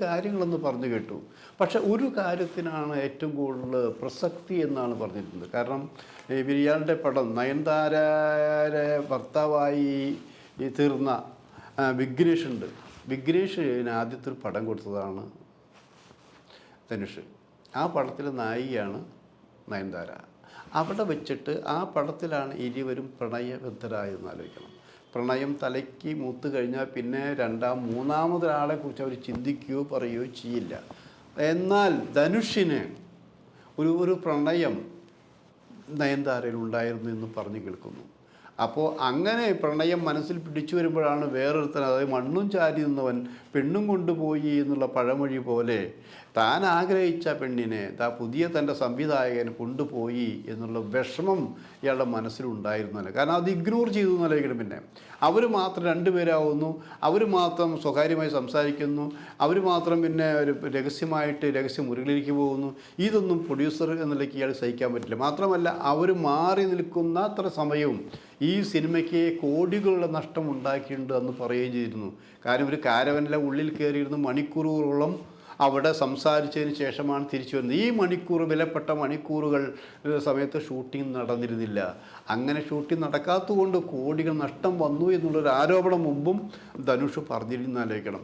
കാര്യങ്ങളെന്ന് പറഞ്ഞു കേട്ടു. പക്ഷെ ഒരു കാര്യത്തിനാണ് ഏറ്റവും കൂടുതൽ പ്രസക്തി എന്നാണ് പറഞ്ഞിരുന്നത്. കാരണം ഇയാളുടെ പടം നയൻതാരയുടെ ഭർത്താവായി തീർന്ന വിഘ്നേഷ് ഉണ്ട്. വിഘ്നേഷിന് ആദ്യത്തെ ഒരു പടം കൊടുത്തതാണ് ധനുഷ്. ആ പടത്തിലെ നായികയാണ് നയൻതാര. അവിടെ വെച്ചിട്ട് ആ പടത്തിലാണ് ഇരുവരും പ്രണയബദ്ധരായെന്ന് ആലോചിക്കണം. പ്രണയം തലയ്ക്ക് മൂത്ത് കഴിഞ്ഞാൽ പിന്നെ മൂന്നാമതൊരാളെക്കുറിച്ച് അവർ ചിന്തിക്കുകയോ പറയുകയോ ചെയ്യില്ല. എന്നാൽ ധനുഷിന് ഒരു പ്രണയം നയൻതാരയിൽ ഉണ്ടായിരുന്നു എന്ന് പറഞ്ഞു കേൾക്കുന്നു. അപ്പോൾ അങ്ങനെ പ്രണയം മനസ്സിൽ പിടിച്ചു വരുമ്പോഴാണ് വേറൊരുത്തൻ, അതായത് മണ്ണും ചാരി നിന്നവൻ പെണ്ണും കൊണ്ടുപോയി എന്നുള്ള പഴമൊഴി പോലെ താൻ ആഗ്രഹിച്ച പെണ്ണിനെ പുതിയ തൻ്റെ സംവിധായകൻ കൊണ്ടുപോയി എന്നുള്ള വിഷമം ഇയാളുടെ മനസ്സിലുണ്ടായിരുന്നല്ലോ. കാരണം അത് ഇഗ്നോർ ചെയ്തു എന്നല്ലേക്കണം. പിന്നെ അവർ മാത്രം രണ്ടുപേരാവുന്നു, അവർ മാത്രം സ്വകാര്യമായി സംസാരിക്കുന്നു, അവർ മാത്രം പിന്നെ ഒരു രഹസ്യം മുറികളിലേക്ക് പോകുന്നു. ഇതൊന്നും പ്രൊഡ്യൂസർ എന്നുള്ളേക്ക് ഇയാൾ സഹിക്കാൻ പറ്റില്ല. മാത്രമല്ല അവർ മാറി നിൽക്കുന്ന അത്ര സമയവും ഈ സിനിമയ്ക്ക് കോടികളുടെ നഷ്ടം ഉണ്ടാക്കിയിട്ടുണ്ട് എന്ന് പറയുകയും ചെയ്തിരുന്നു. കാരണം ഒരു കാരവനിലെ ഉള്ളിൽ കയറിയിരുന്ന് മണിക്കൂറുകളോളം അവിടെ സംസാരിച്ചതിന് ശേഷമാണ് തിരിച്ചു വരുന്നത്. ഈ വിലപ്പെട്ട മണിക്കൂറുകൾ സമയത്ത് ഷൂട്ടിംഗ് നടന്നിരുന്നില്ല. അങ്ങനെ ഷൂട്ടിംഗ് നടക്കാത്തതുകൊണ്ട് കോടികൾ നഷ്ടം വന്നു എന്നുള്ളൊരു ആരോപണം മുമ്പും ധനുഷ് പറഞ്ഞിരുന്നാലോചിക്കണം.